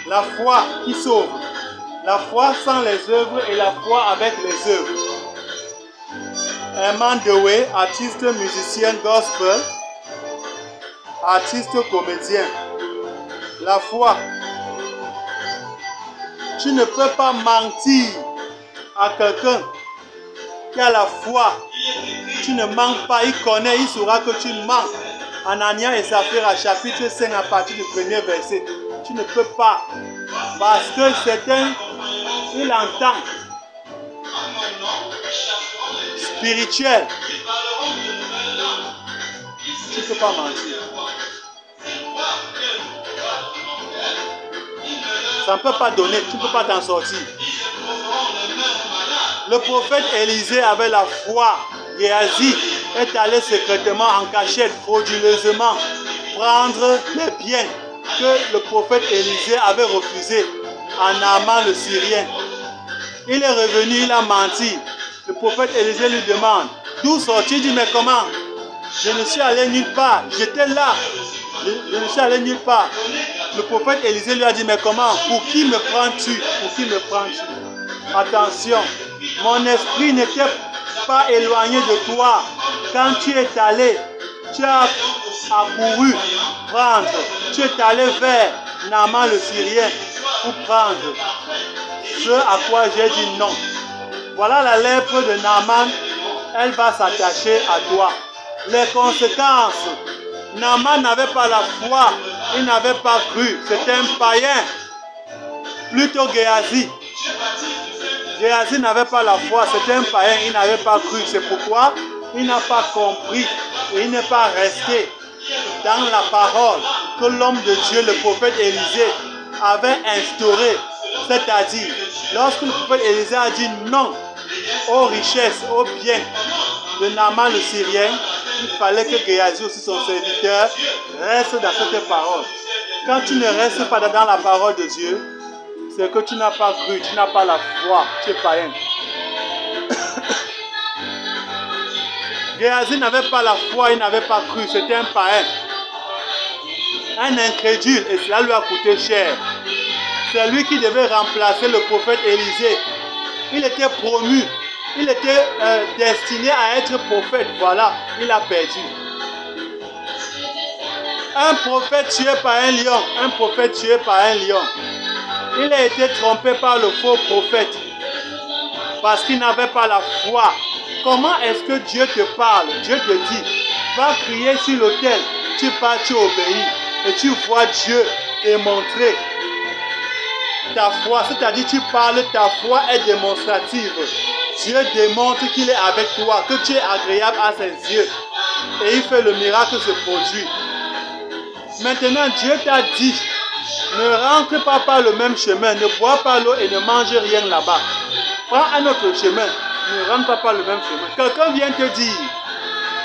La foi qui sauve. La foi sans les œuvres et la foi avec les œuvres. Herman Dewey, artiste musicien gospel, artiste comédien. La foi. Tu ne peux pas mentir à quelqu'un qui a la foi. Tu ne manques pas, il connaît, il saura que tu manques. Anania et Saphira, chapitre 5 à partir du premier verset. Tu ne peux pas. Parce que c'est un... Il entend. Spirituel. Tu ne peux pas mentir. Ça ne peut pas donner, tu ne peux pas t'en sortir. Le prophète Élisée avait la foi. Géasi est allé secrètement en cachette, frauduleusement, prendre les biens que le prophète Élisée avait refusés en Naaman le Syrien. Il est revenu, il a menti. Le prophète Élisée lui demande, d'où sors-tu? Il dit, mais comment? Je ne suis allé nulle part, j'étais là. Je ne suis allé nulle part. Le prophète Élisée lui a dit, mais comment? Pour qui me prends-tu? Pour qui me prends-tu? Attention, mon esprit n'était pas éloigné de toi. Quand tu es allé, tu as accouru prendre. Tu es allé vers Naaman le Syrien pour prendre ce à quoi j'ai dit non. Voilà la lèpre de Naaman, elle va s'attacher à toi. Les conséquences, Naaman n'avait pas la foi, il n'avait pas cru, c'était un païen. Plutôt Géasi. Géasi n'avait pas la foi, c'était un païen, il n'avait pas cru. C'est pourquoi il n'a pas compris et il n'est pas resté dans la parole que l'homme de Dieu, le prophète Élisée, avait instauré. C'est-à-dire, lorsque le prophète Élisée a dit non aux richesses, aux biens de Naaman le Syrien, il fallait que Géasi aussi, son serviteur, reste dans cette parole. Quand tu ne restes pas dans la parole de Dieu, c'est que tu n'as pas cru, tu n'as pas la foi, tu es païen. Géasi n'avait pas la foi, il n'avait pas cru, c'était un païen. Un incrédule, et cela lui a coûté cher. C'est lui qui devait remplacer le prophète Élisée. Il était promu, il était destiné à être prophète. Voilà, il a perdu. Un prophète tué par un lion, un prophète tué par un lion. Il a été trompé par le faux prophète parce qu'il n'avait pas la foi. Comment est-ce que Dieu te parle? Dieu te dit, va crier sur l'autel. Tu pars, tu obéis et tu vois Dieu démontrer ta foi. C'est-à-dire tu parles, ta foi est démonstrative. Dieu démontre qu'il est avec toi, que tu es agréable à ses yeux. Et il fait le miracle se produit. Maintenant, Dieu t'a dit, ne rentre pas par le même chemin, ne bois pas l'eau et ne mange rien là-bas. Prends un autre chemin, ne rentre pas par le même chemin. Quelqu'un vient te dire,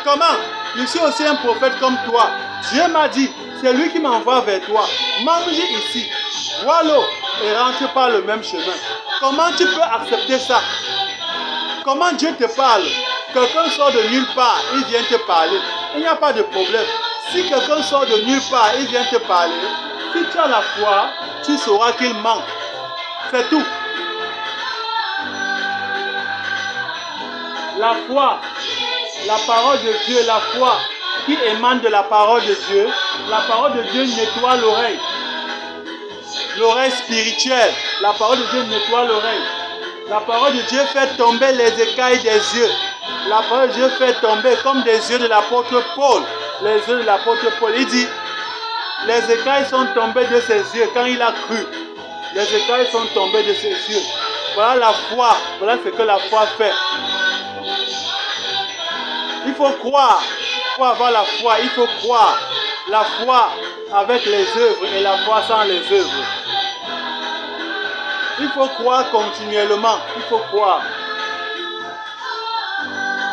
comment? Je suis aussi un prophète comme toi. Dieu m'a dit, c'est lui qui m'envoie vers toi. Mange ici, bois l'eau et rentre par le même chemin. Comment tu peux accepter ça? Comment Dieu te parle? Quelqu'un sort de nulle part, il vient te parler. Il n'y a pas de problème. Si quelqu'un sort de nulle part, il vient te parler, si tu as la foi, tu sauras qu'il manque. C'est tout. La foi, la parole de Dieu, la foi qui émane de la parole de Dieu, la parole de Dieu nettoie l'oreille. L'oreille spirituelle, la parole de Dieu nettoie l'oreille. La parole de Dieu fait tomber les écailles des yeux. La parole de Dieu fait tomber comme des yeux de l'apôtre Paul. Les yeux de l'apôtre Paul, il dit, les écailles sont tombées de ses yeux quand il a cru. Les écailles sont tombées de ses yeux. Voilà la foi, voilà ce que la foi fait. Il faut croire, pour avoir la foi, il faut croire. La foi avec les œuvres et la foi sans les œuvres. Il faut croire continuellement, il faut croire.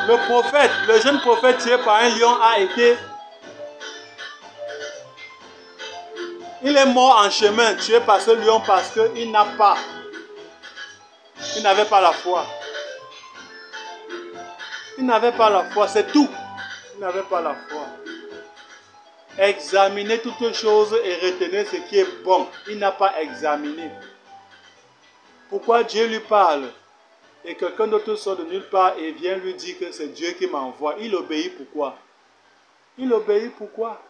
Le prophète, le jeune prophète tué par un lion a été... Il est mort en chemin, tué par ce lion parce qu'il n'a pas... Il n'avait pas la foi. Il n'avait pas la foi, c'est tout. Il n'avait pas la foi. Examinez toutes choses et retenez ce qui est bon. Il n'a pas examiné. Pourquoi Dieu lui parle et quelqu'un d'autre sort de nulle part et vient lui dire que c'est Dieu qui m'envoie? Il obéit pourquoi? Il obéit pourquoi?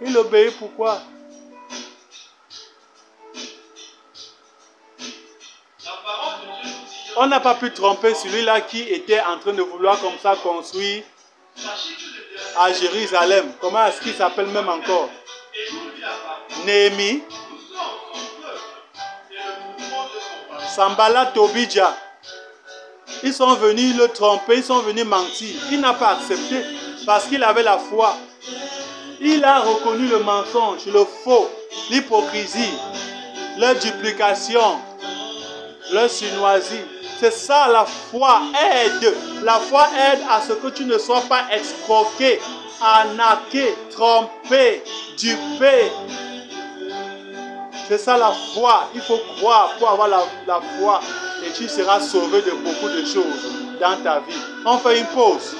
Il obéit pourquoi? On n'a pas pu tromper celui-là qui était en train de vouloir comme ça construire à Jérusalem. Comment est-ce qu'il s'appelle même encore? Néhémie. Sambala, Tobidja. Ils sont venus le tromper, ils sont venus mentir. Il n'a pas accepté parce qu'il avait la foi. Il a reconnu le mensonge, le faux, l'hypocrisie, leur duplication, leur chinoisie. C'est ça la foi aide. La foi aide à ce que tu ne sois pas escroqué, arnaqué, trompé, dupé. C'est ça la foi. Il faut croire pour avoir la foi et tu seras sauvé de beaucoup de choses dans ta vie. On fait une pause.